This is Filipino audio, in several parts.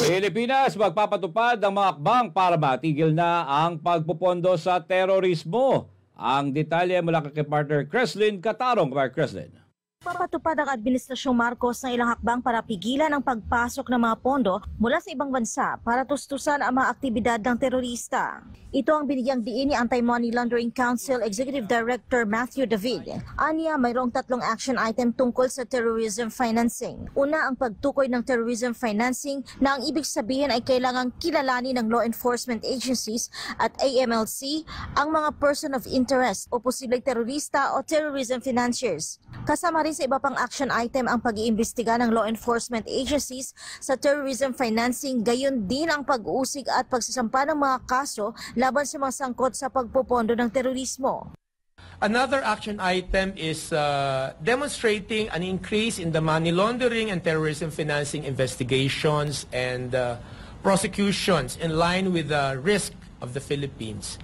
Pilipinas magpapatupad ng mga akbang para matigil na ang pagpupondo sa terorismo. Ang detalye mula kay partner Creslin Catarong. Creslin. Papatupad ang Administrasyong Marcos ng ilang hakbang para pigilan ang pagpasok ng mga pondo mula sa ibang bansa para tustusan ang mga aktibidad ng terorista. Ito ang binigyang diin ni Anti-Money Laundering Council Executive Director Matthew David. Aniya, mayroong 3 action item tungkol sa terrorism financing. Una, ang pagtukoy ng terrorism financing na ang ibig sabihin ay kailangang kilalanin ng law enforcement agencies at AMLC ang mga person of interest o posibleng terorista o terrorism financiers. Kasama rin sa iba pang action item ang pag-iimbestiga ng law enforcement agencies sa terrorism financing, gayon din ang pag-uusig at pagsasampa ng mga kaso laban sa mga sangkot sa pagpopondo ng terorismo. Another action item is demonstrating an increase in the money laundering and terrorism financing investigations and prosecutions in line with the risk of the Philippines.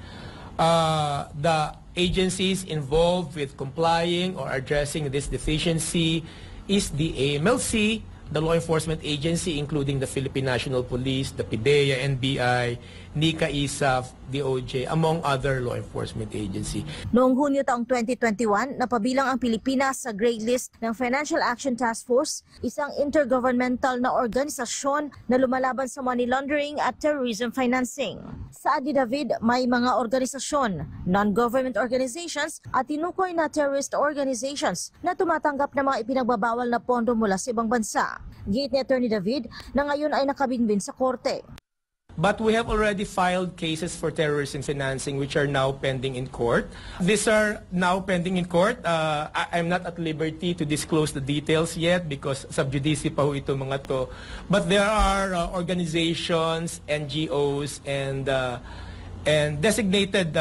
The agencies involved with complying or addressing this deficiency is the AMLC, the law enforcement agency including the Philippine National Police, the PIDEA, NBI, NICA, ISAF, DOJ, among other law enforcement agency. Noong Hunyo taong 2021, napabilang ang Pilipinas sa Grey List ng Financial Action Task Force, isang intergovernmental na organisasyon na lumalaban sa money laundering at terrorism financing. Sa Adi David, may mga organisasyon, non-government organizations at tinukoy na terrorist organizations na tumatanggap ng mga ipinagbabawal na pondo mula sa ibang bansa. Gate ni Attorney David na ngayon ay nakabinbin sa korte. But we have already filed cases for terrorism financing which are now pending in court. These are now pending in court. I'm not at liberty to disclose the details yet because sub judice pa ho ito mga to. But there are organizations, NGOs, and designated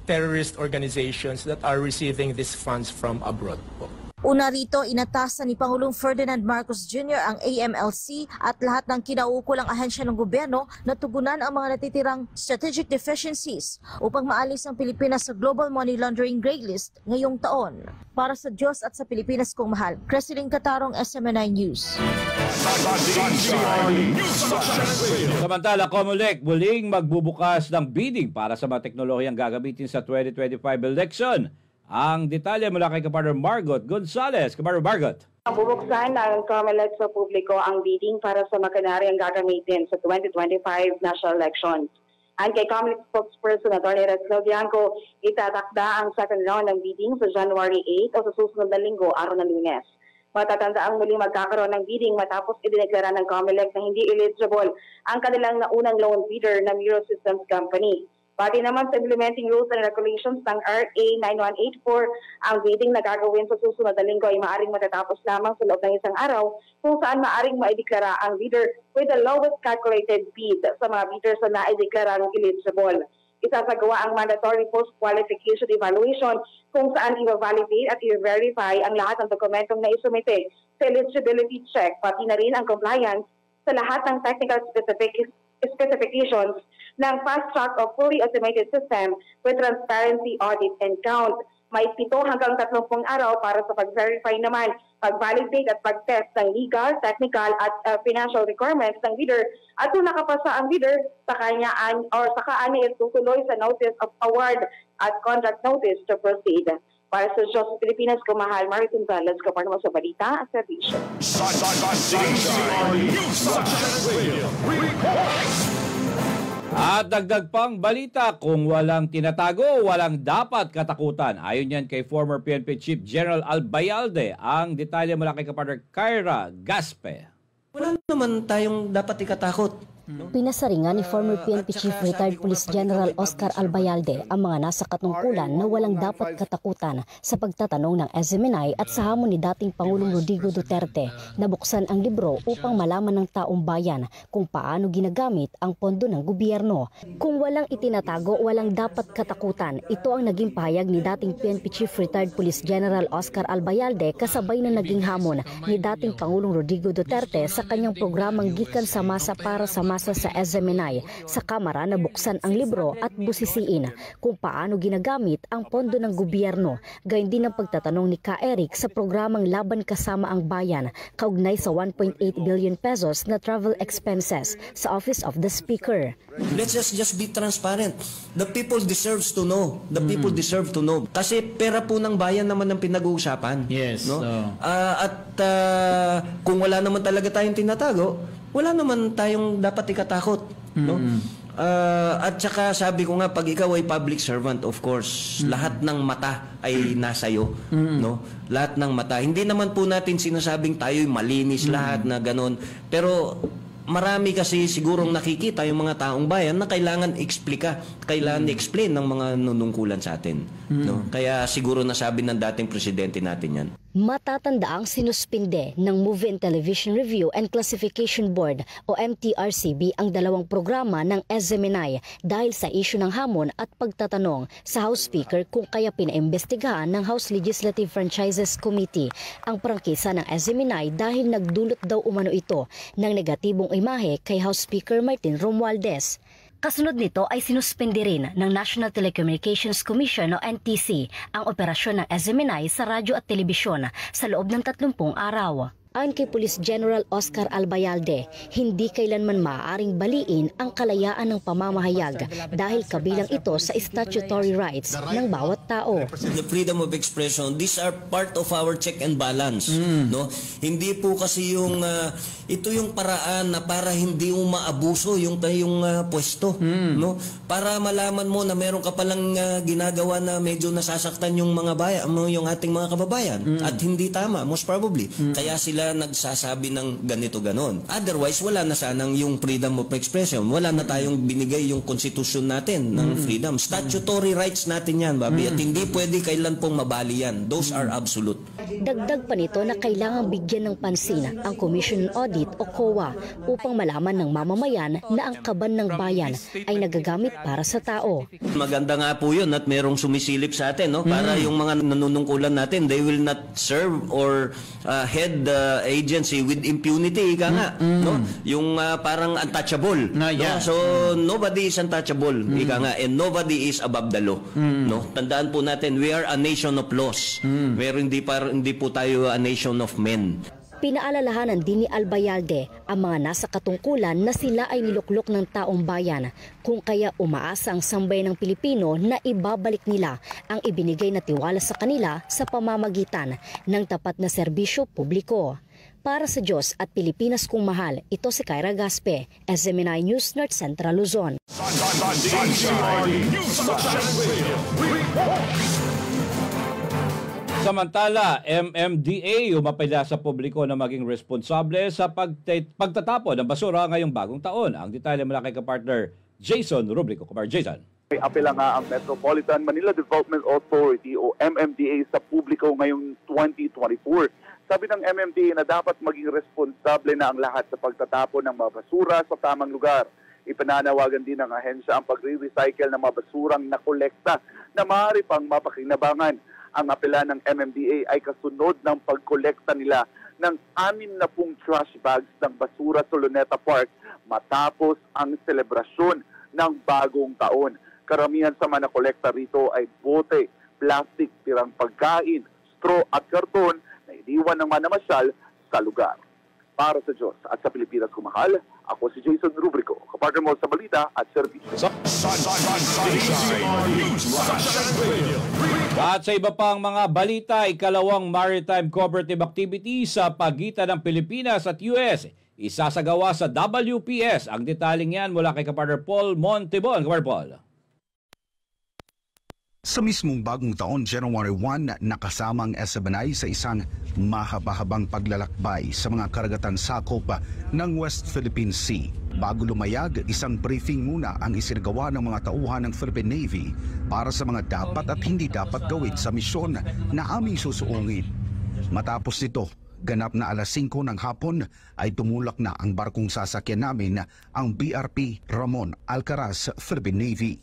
terrorist organizations that are receiving these funds from abroad po. Una rito, inatasan ni Pangulong Ferdinand Marcos Jr. ang AMLC at lahat ng kinaukulang ahensya ng gobyerno na tugunan ang mga natitirang strategic deficiencies upang maalis ang Pilipinas sa Global Money Laundering Grey List ngayong taon. Para sa Diyos at sa Pilipinas kong mahal, Creslin Catarong, SMNI News. Samantala, Comelec muling magbubukas ng bidding para sa mga teknolohiyang gagamitin sa 2025 election. Ang detalye mula kay Kapartner Margot Gonzales. Kapartner Margot. Bubuksan ng Comelec sa publiko ang bidding para sa makinarya ang gagamitin sa 2025 national elections. Ang kay Comelec spokesperson Atty. Redsel Bianco, itatakda ang second round ng bidding sa January 8 o sa susunod na linggo, araw ng Lunes. Matatanda ang muling magkakaroon ng bidding matapos idineklara ng Comelec na hindi eligible ang kanilang naunang loan bidder na Miro Systems Company. Pati naman sa implementing rules and regulations ng RA 9184, ang bidding na gagawin sa susunod na linggo ay maaaring matatapos lamang sa loob ng isang araw kung saan maaaring maideklara ang bidder with the lowest calculated bid sa mga bidders na naideklarang eligible. Isasagawa ang mandatory post-qualification evaluation kung saan i-validate at i-verify ang lahat ng dokumentong naisumite sa eligibility check, pati na rin ang compliance sa lahat ng technical specifications ng fast-track o fully automated system with transparency, audit, and count. May 7 hanggang 30 araw para sa pag-verify naman, pag-validate at pag-test ng legal, technical at financial requirements ng bidder at kung nakapasa ang bidder, saka niya itutuloy sa notice of award at contract notice to proceed. Para sa Diyos Pilipinas, kumahal, Maritin Gonzales, kapartner mo sa balita at servisyo. At dagdag pang balita, kung walang tinatago, walang dapat katakutan. Ayon yan kay former PNP Chief General Albayalde. Ang detalye mula kay kapartner Kyra Gaspe. Wala naman tayong dapat ikatakot. Pinasaringan ni former PNP Chief Retired Police General Oscar Albayalde ang mga nasa katungkulan na walang dapat katakutan sa pagtatanong ng SMNI at sa hamon ni dating Pangulong Rodrigo Duterte na buksan ang libro upang malaman ng taong bayan kung paano ginagamit ang pondo ng gobyerno. Kung walang itinatago, walang dapat katakutan. Ito ang naging pahayag ni dating PNP Chief Retired Police General Oscar Albayalde kasabay na naging hamon ni dating Pangulong Rodrigo Duterte sa kanyang programang Gikan sa Masa para sa Masa magbasa sa SMNI sa Kamara na buksan ang libro at busisiin kung paano ginagamit ang pondo ng gobyerno. Gayon din ang pagtatanong ni Ka Eric sa programang Laban Kasama ang Bayan kaugnay sa 1.8 billion pesos na travel expenses sa Office of the Speaker. Let's just be transparent. The people deserves to know. The people deserve to know. Kasi pera po ng bayan naman ang pinag-uusapan. Yes. No? Kung wala naman talaga tayong tinatago, wala naman tayong dapat ikatakot. No? At saka sabi ko nga, pag ikaw ay public servant, of course, lahat ng mata ay nasa'yo. No? Lahat ng mata. Hindi naman po natin sinasabing tayo'y malinis lahat na ganon. Pero marami kasi sigurong nakikita yung mga taong bayan na kailangan explain ng mga nunungkulan sa atin. No? Kaya siguro nasabi ng dating presidente natin yan. Matatandaang sinuspinde ng Movie and Television Review and Classification Board o MTRCB ang dalawang programa ng SMNI dahil sa isyu ng hamon at pagtatanong sa House Speaker kung kaya pinaimbestigahan ng House Legislative Franchises Committee ang prangkisa ng SMNI dahil nagdulot daw umano ito ng negatibong imahe kay House Speaker Martin Romualdez. Kasunod nito ay sinuspindi rin ng National Telecommunications Commission o NTC ang operasyon ng SMNI sa radyo at telebisyon sa loob ng 30 araw. Ayon kay Police General Oscar Albayalde, hindi kailanman maaaring baliin ang kalayaan ng pamamahayag dahil kabilang ito sa statutory rights ng bawat tao. The freedom of expression, these are part of our check and balance. No? Hindi po kasi ito yung paraan na para hindi mo maabuso yung pwesto. No? Para malaman mo na meron ka palang ginagawa na medyo nasasaktan yung mga yung ating mga kababayan. At hindi tama, most probably. Kaya sila nagsasabi ng ganito ganon. Otherwise, wala na sanang yung freedom of expression. Wala na tayong binigay yung konstitusyon natin ng freedom. Statutory rights natin yan, Babi. At hindi pwede kailan pong mabali yan. Those are absolute. Dagdag pa nito na kailangang bigyan ng pansin ang Commission on Audit o COA upang malaman ng mamamayan na ang kaban ng bayan ay nagagamit para sa tao. Maganda nga po yun at merong sumisilip sa atin, no? Para yung mga nanunungkulan natin, they will not serve or head the agency with impunity, ika nga, no? Yung parang untouchable. No? So nobody is untouchable, ika nga, and nobody is above the law. No? Tandaan po natin, we are a nation of laws. Pero hindi po tayo a nation of men. Pinaalalahanan din ni Albayalde ang mga nasa katungkulan na sila ay niluklok ng taong bayan, kung kaya umaasa ang sambayan ng Pilipino na ibabalik nila ang ibinigay na tiwala sa kanila sa pamamagitan ng tapat na serbisyo publiko. Para sa Diyos at Pilipinas kung mahal, ito si Kyra Gaspe, SMNI News, North Central Luzon. Samantala, MMDA umapila sa publiko na maging responsable sa pagtatapon ng basura ngayong bagong taon. Ang detalye mula kay kapartner Jason Rubrico. Kapar Jason. May apela nga ang Metropolitan Manila Development Authority o MMDA sa publiko ngayong 2024. Sabi ng MMDA na dapat maging responsable na ang lahat sa pagtatapon ng mga basura sa tamang lugar. Ipananawagan din ng ahensya ang pagre-recycle ng mga basurang nakolekta na maaari pang mapakinabangan. Ang apela ng MMDA ay kasunod ng pagkolekta nila ng 60 trash bags ng basura sa Luneta Park matapos ang selebrasyon ng bagong taon. Karamihan sa mga nakolekta rito ay bote, plastic, tirang pagkain, straw at karton na iniwan ng manamasyal sa lugar. Para sa Diyos at sa Pilipinas kumahal, ako si Jason Rubrico, kapartner mo sa balita at serbisyo. At sa iba pang mga balita, ikalawang maritime cooperative activity sa pagitan ng Pilipinas at US isasagawa sa WPS. Ang detaling yan mula kay kapartner Paul Montibon. Kapartner Paul. Sa mismong bagong taon, January 1, nakasama ang SMNI sa isang mahaba-habang paglalakbay sa mga karagatan sakop ng West Philippine Sea. Bago lumayag, isang briefing muna ang isinagawa ng mga tauhan ng Philippine Navy para sa mga dapat at hindi dapat gawin sa misyon na aming susuungin. Matapos nito, ganap na alas 5 ng hapon ay tumulak na ang barkong sasakyan namin, ang BRP Ramon Alcaraz Philippine Navy.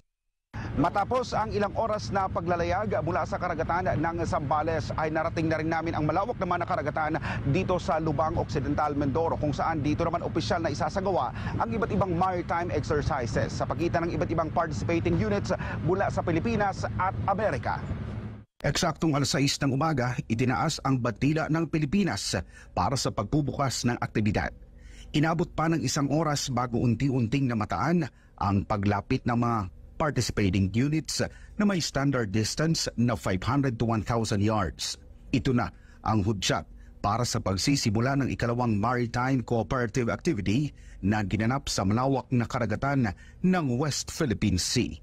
Matapos ang ilang oras na paglalayag mula sa karagatan ng Zambales ay narating na rin namin ang malawak naman na karagatan dito sa Lubang Occidental, Mindoro, kung saan dito naman opisyal na isasagawa ang iba't ibang maritime exercises sa pagitan ng iba't ibang participating units mula sa Pilipinas at Amerika. Eksaktong alas 6 ng umaga, itinaas ang bandila ng Pilipinas para sa pagbubukas ng aktibidad. Inabot pa ng isang oras bago unti-unting namataan ang paglapit ng mga participating units na may standard distance na 500 to 1,000 yards. Ito na ang hudyat para sa pagsisimula ng ikalawang maritime cooperative activity na ginanap sa malawak na karagatan ng West Philippine Sea.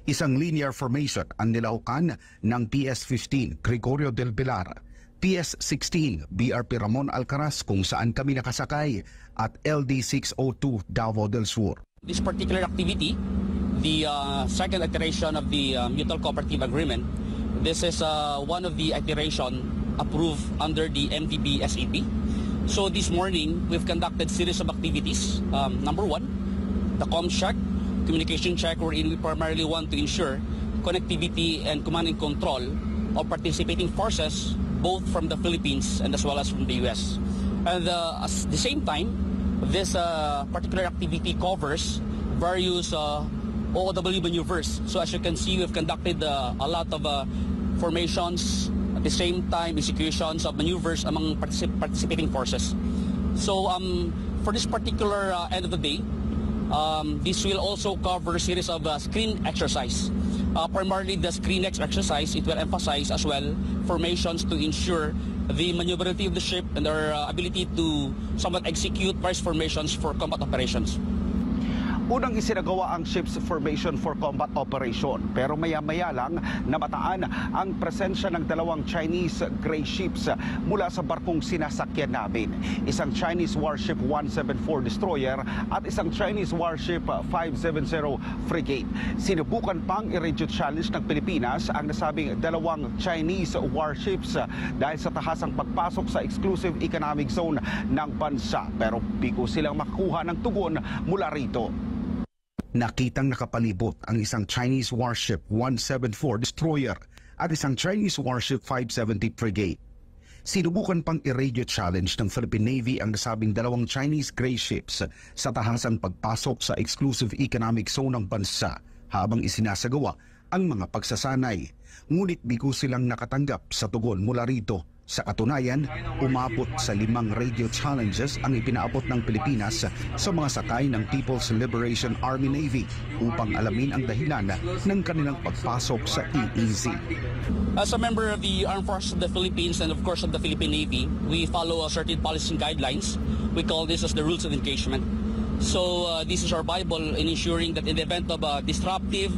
Isang linear formation ang nilaukan ng PS-15 Gregorio del Pilar, PS-16 BRP Ramon Alcaraz kung saan kami nakasakay at LD-602 Davao del Sur. This particular activity, the second iteration of the Mutual Cooperative Agreement, this is one of the iteration approved under the MTB SAP. So this morning, we've conducted series of activities. Number one, the comm check, communication check, wherein we primarily want to ensure connectivity and command and control of participating forces, both from the Philippines and as well as from the U.S. And at the same time, this particular activity covers various OOW maneuvers. So as you can see, we've conducted a lot of formations, at the same time executions of maneuvers among participating forces. So for this particular end of the day, this will also cover a series of screen exercise. Primarily the screen exercise, it will emphasize as well formations to ensure the maneuverability of the ship and their ability to somewhat execute various formations for combat operations. Unang isinagawa ang ship's formation for combat operation, pero maya-maya lang namataan ang presensya ng dalawang Chinese gray ships mula sa barkong sinasakyan namin. Isang Chinese warship 174 destroyer at isang Chinese warship 570 frigate. Sinubukan pang i-radio challenge ng Pilipinas ang nasabing dalawang Chinese warships dahil sa tahasang pagpasok sa exclusive economic zone ng bansa, pero bigo silang makuha ng tugon mula rito. Nakitang nakapalibot ang isang Chinese warship 174 destroyer at isang Chinese warship 570 frigate. Sinubukan pang i-radio challenge ng Philippine Navy ang nasabing dalawang Chinese gray ships sa tahasang pagpasok sa exclusive economic zone ng bansa habang isinasagawa ang mga pagsasanay. Ngunit bigo silang nakatanggap sa tugon mula rito. Sa katunayan, umabot sa 5 radio challenges ang ipinaabot ng Pilipinas sa mga sakay ng People's Liberation Army Navy upang alamin ang dahilan ng kanilang pagpasok sa EEZ. As a member of the Armed Forces of the Philippines and of course of the Philippine Navy, we follow certain policy guidelines. We call this as the rules of engagement. So this is our Bible in ensuring that in the event of disruptive,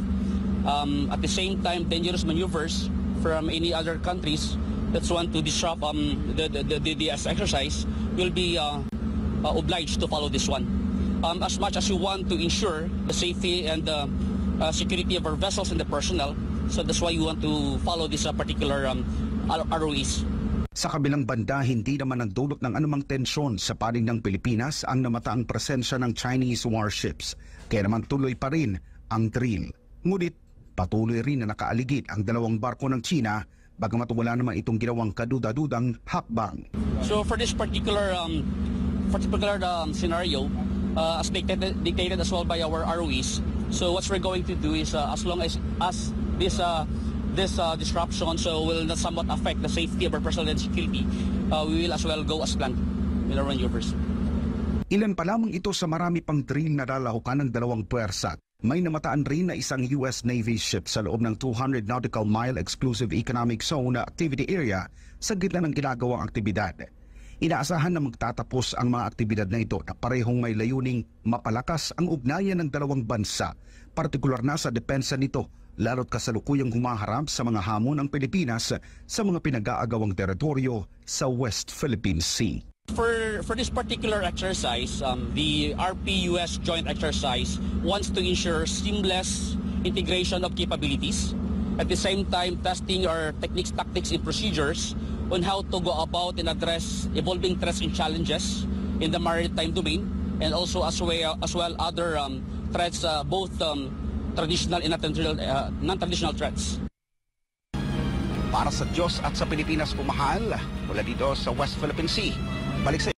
at the same time dangerous maneuvers from any other countries that's want to disrupt the exercise, will be obliged to follow this one. As much as we want to ensure the safety and the security of our vessels and the personnel, so that's why we want to follow this particular ROEs. Sa kabilang banda, hindi naman nagdulot ng anumang tensyon sa panig ng Pilipinas ang namataang presensya ng Chinese warships, kaya naman tuloy pa rin ang drill. Ngunit patuloy rin na nakaaligid ang dalawang barko ng China, bagamat wala naman itong ginawang kaduda-dudang hakbang. So for this particular scenario, as dictated as well by our ROEs, so what we're going to do is as long as this disruption will not somewhat affect the safety of our personnel and security, we will as well go as planned in our maneuvers. Ilan pa lamang ito sa marami pang drill na lalahukan ng dalawang puwersa. May namataan rin na isang US Navy ship sa loob ng 200 nautical mile exclusive economic zone activity area sa gitna ng ginagawang aktibidad. Inaasahan na magtatapos ang mga aktibidad na ito na parehong may layuning mapalakas ang ugnayan ng dalawang bansa, partikular na sa depensa nito, lalo't kasalukuyang humaharap sa mga hamon ng Pilipinas sa mga pinag-aagawang teritoryo sa West Philippine Sea. For this particular exercise, the RP-US joint exercise wants to ensure seamless integration of capabilities, at the same time testing our techniques, tactics, and procedures on how to go about and address evolving threats and challenges in the maritime domain, and also as well other threats both traditional and non-traditional threats. Para sa Diyos at sa Pilipinas pumahal, mula dito sa West Philippine Sea. Balik sa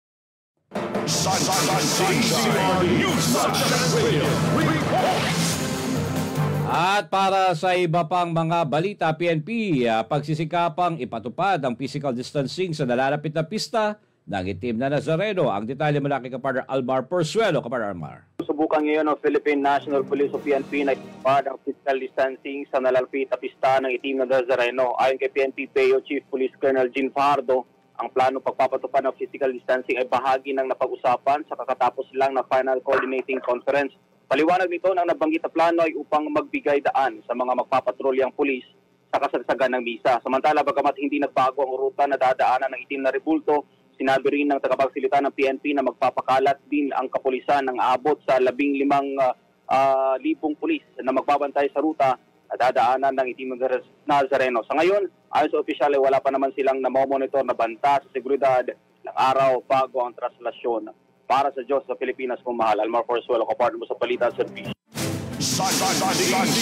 At para sa iba pang mga balita, PNP pagsisikapang ipatupad ang physical distancing sa nalalapit na pista ng Itim na Nazareno. Ang detalye mula kay Kapartner Almar Porzuelo. Kapartner Almar. Subukan ngayon ng Philippine National Police o PNP na ipatupad ang physical distancing sa nalalapit na pista ng Itim na Nazareno. Ayon kay PNP PAO Chief Police Colonel Jean Fajardo, ang plano pagpapatupad ng physical distancing ay bahagi ng napag-usapan sa kakatapos lang na final coordinating conference. Paliwanag nito na nabanggit na plano ay upang magbigay daan sa mga magpapatrolyang pulis sa kasagsagan ng misa. Samantala, bagamat hindi nagbago ang ruta na dadaanan ng Itim na Rebulto, sinabi rin ng tagapagsalita ng PNP na magpapakalat din ang kapulisan ng abot sa 15,000 pulis na magbabantay sa ruta na dadaanan ng Itim na Nazareno. Sa ngayon, ayon sa opisyal ay wala pa naman silang namomonitor na banta sa seguridad ng araw bago ang traslasyon. Para sa Diyos sa Pilipinas pumahal, Almar Porzuelo, kapartner mo sa Balita Service.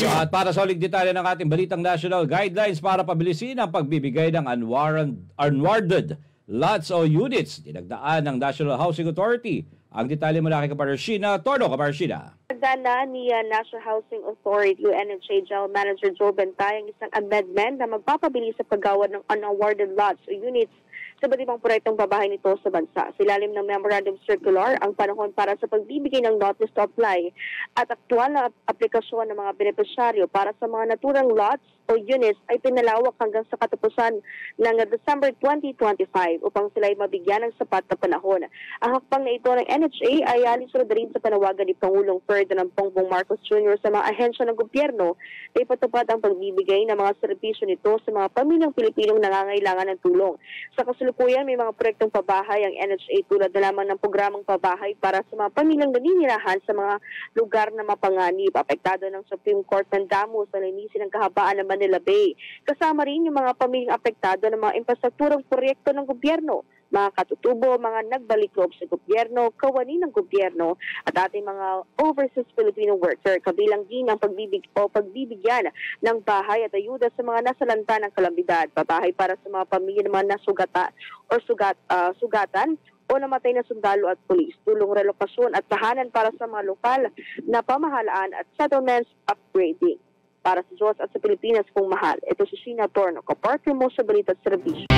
At para sa ulit detalye ng ating balitang national, guidelines para pabilisin ang pagbibigay ng unwarded lots o units dinagdaan ng National Housing Authority. Ang detalye mula kay Kapartner Sheena Torno. Kapartner Sheena. Nagdala ni National Housing Authority o NHA General Manager Joe Bentay ang isang amendment na magpapabilis sa paggawa ng unawarded lots o units sa iba't ibang proyektong babahay nito sa bansa. Sa ilalim ng Memorandum Circular, ang panahon para sa pagbibigay ng notice to apply at aktwal na aplikasyon ng mga benepisyaryo para sa mga naturang lots o units ay pinalawak hanggang sa katapusan ng December 2025 upang sila ay mabigyan ng sapat na panahon. Ang hakbang na ito ng NHA ay alinsunod rin sa panawagan ni Pangulong Ferdinand Bongbong Marcos Jr. sa mga ahensya ng gobyerno na ipatupad ang pagbibigay ng mga serbisyo nito sa mga pamilyang Pilipinong nangangailangan ng tulong. Sa kasalukuyan, may mga proyektong pabahay ang NHA tulad na lamang ng programang pabahay para sa mga pamilyang naninirahan sa mga lugar na mapanganib, apektado ng Supreme Court mandamus sa linisin ng kahabaan ng Manila Bay. Kasama rin yung mga pamilyang apektado ng mga infrastrukturang proyekto ng gobyerno, mga katutubo, mga nagbalikloob sa gobyerno, kawani ng gobyerno, at ating mga overseas Filipino worker. Kabilang din ang pagbibigyan ng bahay at ayuda sa mga nasalanta ng kalamidad. Pabahay para sa mga pamilya naman na sugatan o namatay na sundalo at pulis. Tulong relokasyon at tahanan para sa mga lokal na pamahalaan at settlements upgrading. Para sa Diyos at sa Pilipinas kung mahal. Ito si Sheena Torno, kapartner mo sa Balita at Serbisyo.